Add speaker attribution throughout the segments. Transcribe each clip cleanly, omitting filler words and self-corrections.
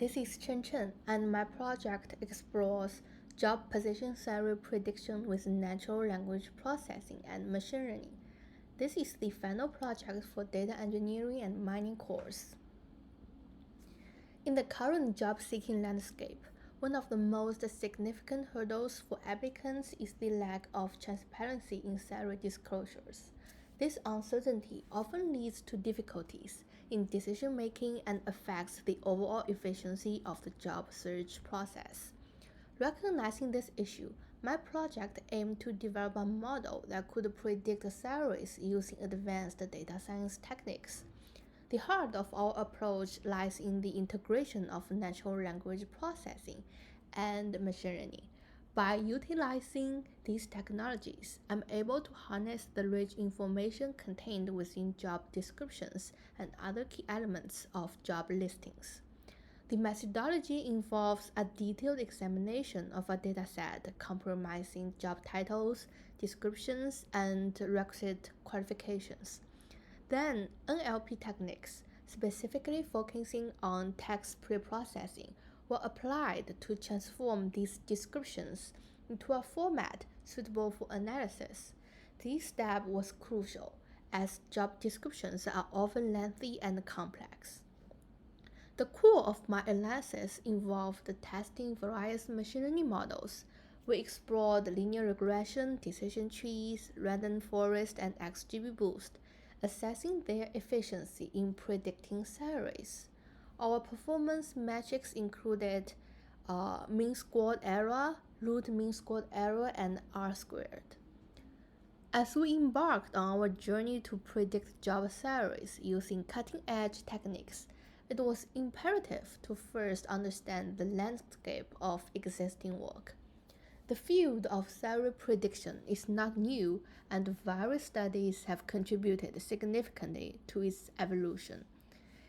Speaker 1: this is Chen, and my project explores job position salary prediction with natural language processing and machine learning. This is the final project for data engineering and mining course. In the current job-seeking landscape, one of the most significant hurdles for applicants is the lack of transparency in salary disclosures. This uncertainty often leads to difficulties in decision-making and affects the overall efficiency of the job search process. Recognizing this issue, my project aimed to develop a model that could predict salaries using advanced data science techniques. The heart of our approach lies in the integration of natural language processing and machine learning. By utilizing these technologies, I'm able to harness the rich information contained within job descriptions and other key elements of job listings. The methodology involves a detailed examination of a dataset comprising job titles, descriptions, and requisite qualifications. Then, NLP techniques, specifically focusing on text preprocessing, were applied to transform these descriptions into a format suitable for analysis. This step was crucial, as job descriptions are often lengthy and complex. The core of my analysis involved testing various machine learning models. We explored linear regression, decision trees, random forest, and XGBoost, assessing their efficiency in predicting salaries. Our performance metrics included mean squared error, root mean squared error, and R-squared. As we embarked on our journey to predict job salaries using cutting-edge techniques, it was imperative to first understand the landscape of existing work. The field of salary prediction is not new, and various studies have contributed significantly to its evolution.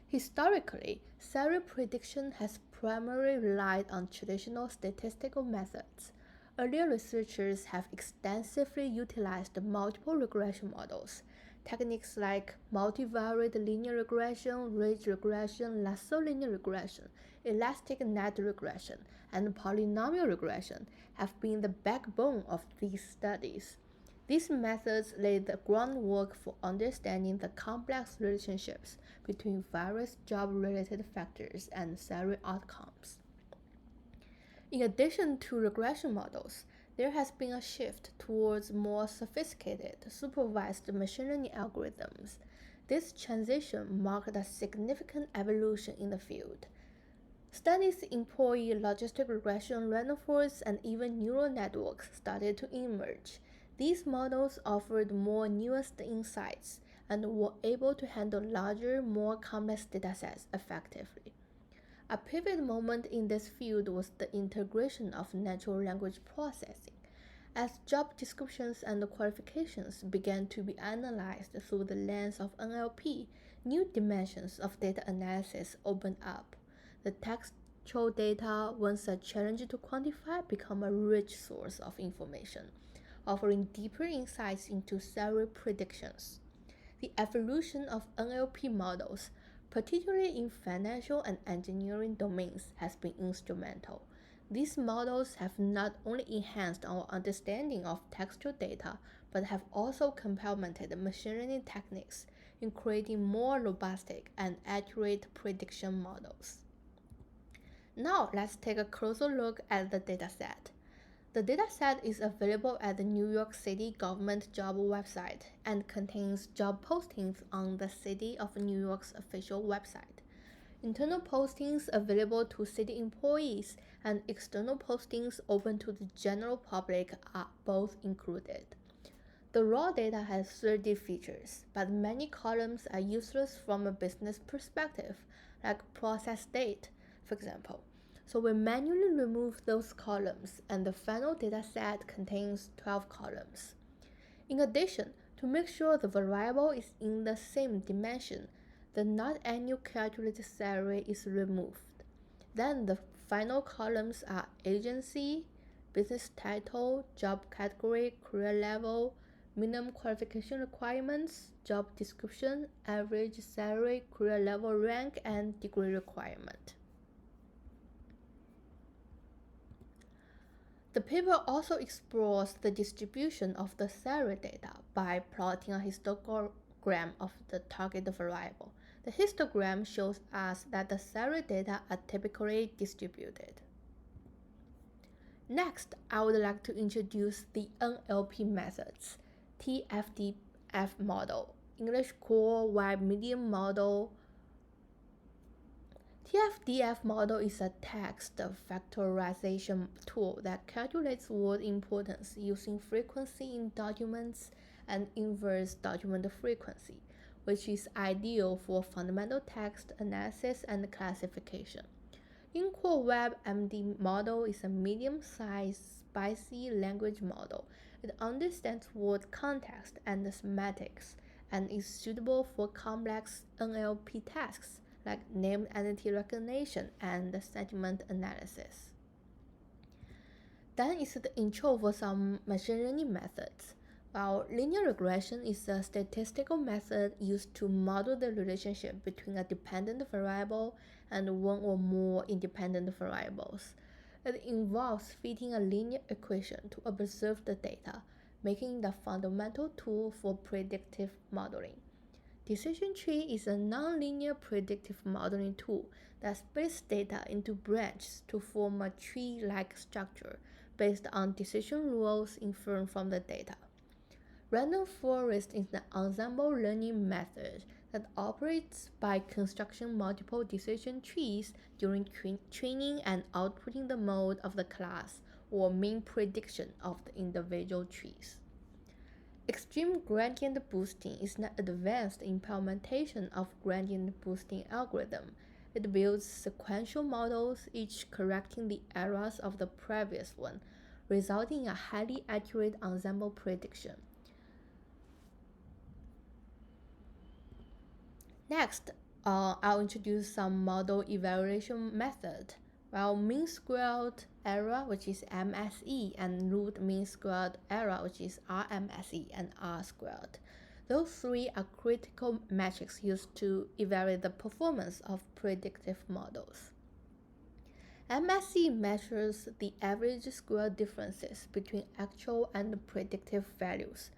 Speaker 1: Historically, salary prediction has primarily relied on traditional statistical methods. Earlier researchers have extensively utilized multiple regression models. Techniques like multivariate linear regression, ridge regression, lasso linear regression, elastic net regression, and polynomial regression have been the backbone of these studies. These methods lay the groundwork for understanding the complex relationships between various job-related factors and salary outcomes. In addition to regression models, there has been a shift towards more sophisticated, supervised machine learning algorithms. This transition marked a significant evolution in the field. Studies employ logistic regression, random forests, and even neural networks started to emerge. These models offered more nuanced insights and were able to handle larger, more complex datasets effectively. A pivot moment in this field was the integration of natural language processing. As job descriptions and qualifications began to be analyzed through the lens of NLP, new dimensions of data analysis opened up. The textual data, once a challenge to quantify, became a rich source of information, offering deeper insights into salary predictions. The evolution of NLP models, particularly in financial and engineering domains, has been instrumental. These models have not only enhanced our understanding of textual data, but have also complemented machine learning techniques in creating more robust and accurate prediction models. Now let's take a closer look at the dataset. The dataset is available at the New York City government job website and contains job postings on the City of New York's official website. Internal postings available to city employees and external postings open to the general public are both included. The raw data has 30 features, but many columns are useless from a business perspective, like process date, for example. So we manually remove those columns, and the final dataset contains 12 columns. In addition, to make sure the variable is in the same dimension, the not annual calculated salary is removed. Then the final columns are agency, business title, job category, career level, minimum qualification requirements, job description, average salary, career level rank, and degree requirement. The paper also explores the distribution of the theory data by plotting a histogram of the target variable. The histogram shows us that the theory data are typically distributed. Next, I would like to introduce the NLP methods, TFDF model, English Core Web Medium Model. TFDF model is a text factorization tool that calculates word importance using frequency in documents and inverse document frequency, which is ideal for fundamental text analysis and classification. In-core Web MD model is a medium-sized, spicy language model. It understands word context and semantics and is suitable for complex NLP tasks like name entity recognition and sentiment analysis. Then is the intro for some machine learning methods. While linear regression is a statistical method used to model the relationship between a dependent variable and one or more independent variables. It involves fitting a linear equation to observe the data, making it a fundamental tool for predictive modeling. Decision tree is a nonlinear predictive modeling tool that splits data into branches to form a tree-like structure based on decision rules inferred from the data. Random forest is an ensemble learning method that operates by constructing multiple decision trees during training and outputting the mode of the class or mean prediction of the individual trees. Extreme gradient boosting is an advanced implementation of gradient boosting algorithm. It builds sequential models, each correcting the errors of the previous one, resulting in a highly accurate ensemble prediction. Next, I'll introduce some model evaluation method. While mean squared error, which is MSE, and root mean squared error, which is RMSE and R squared. Those three are critical metrics used to evaluate the performance of predictive models. MSE measures the average square differences between actual and predictive values,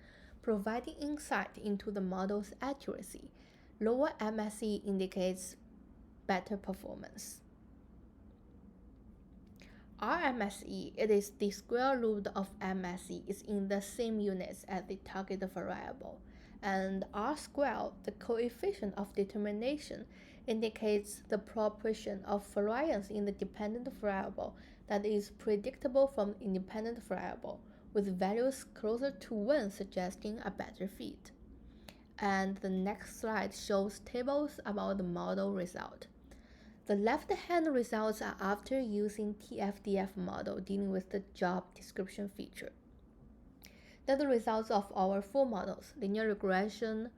Speaker 1: providing insight into the model's accuracy. Lower MSE indicates better performance. RMSE, it is the square root of MSE, is in the same units as the target variable. And R squared, the coefficient of determination, indicates the proportion of variance in the dependent variable that is predictable from the independent variable, with values closer to 1 suggesting a better fit. And the next slide shows tables about the model result. The left-hand results are after using TFDF model dealing with the job description feature. Then the results of our four models, linear regression,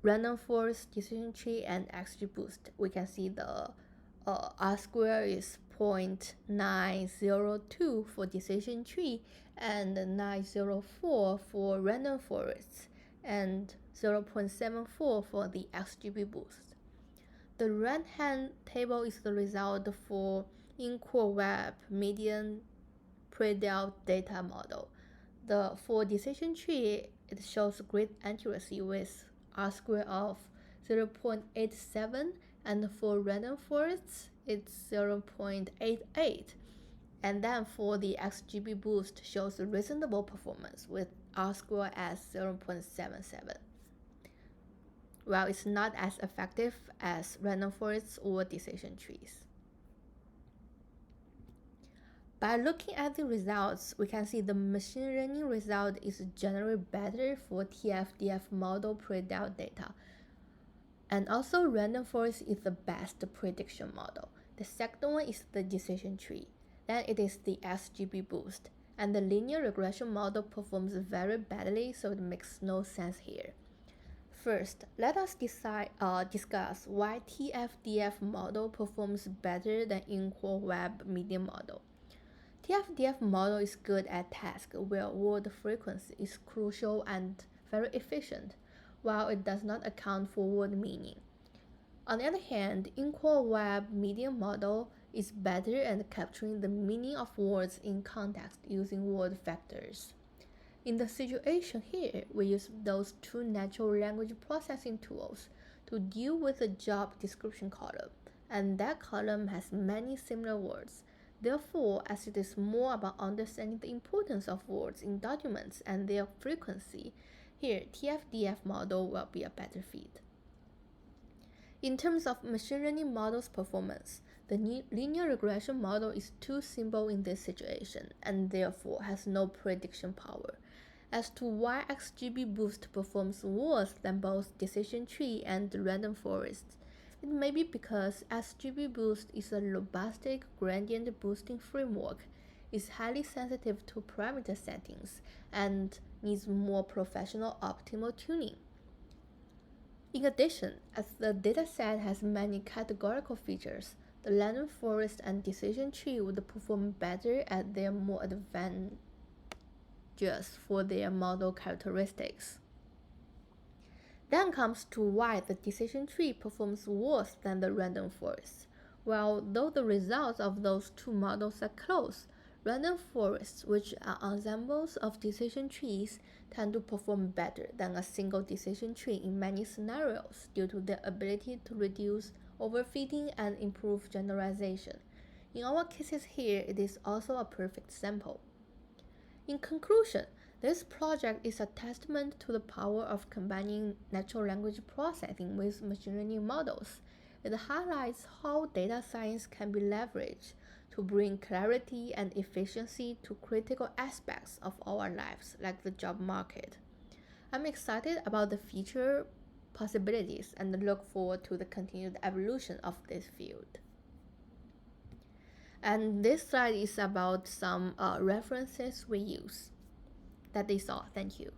Speaker 1: random forest, decision tree, and XGBoost. We can see the R square is 0.902 for decision tree and 904 for random forests and 0.74 for the XGBoost. The right-hand table is the result for in-core web median predel data model. For decision tree, it shows great accuracy with R square of 0.87, and for random forests, it's 0.88. And then for the XGBoost shows reasonable performance with R square as 0.77. While it's not as effective as random forests or decision trees. By looking at the results, we can see the machine learning result is generally better for TFDF model predel data. And also random forest is the best prediction model. The second one is the decision tree. Then it is the XGBoost. And the linear regression model performs very badly, so it makes no sense here. First, let us discuss why TFDF model performs better than in-core web medium model. TFDF model is good at tasks where word frequency is crucial and very efficient, while it does not account for word meaning. On the other hand, in-core web medium model is better at capturing the meaning of words in context using word factors. In the situation here, we use those two natural language processing tools to deal with the job description column, and that column has many similar words. Therefore, as it is more about understanding the importance of words in documents and their frequency, here TF-DF model will be a better fit. In terms of machine learning models' performance, the linear regression model is too simple in this situation and therefore has no prediction power. As to why XGBoost performs worse than both decision tree and random forest, it may be because XGBoost is a robust gradient boosting framework, is highly sensitive to parameter settings, and needs more professional optimal tuning. In addition, as the dataset has many categorical features, the random forest and decision tree would perform better as they are more advantageous for their model characteristics. Then comes to why the decision tree performs worse than the random forest. Well, though the results of those two models are close, random forests, which are ensembles of decision trees, tend to perform better than a single decision tree in many scenarios due to their ability to reduce overfitting and improve generalization. In our cases here, it is also a perfect sample. In conclusion, this project is a testament to the power of combining natural language processing with machine learning models. It highlights how data science can be leveraged to bring clarity and efficiency to critical aspects of our lives, like the job market. I'm excited about the future possibilities and look forward to the continued evolution of this field. And this slide is about some references we use. That is all. Thank you.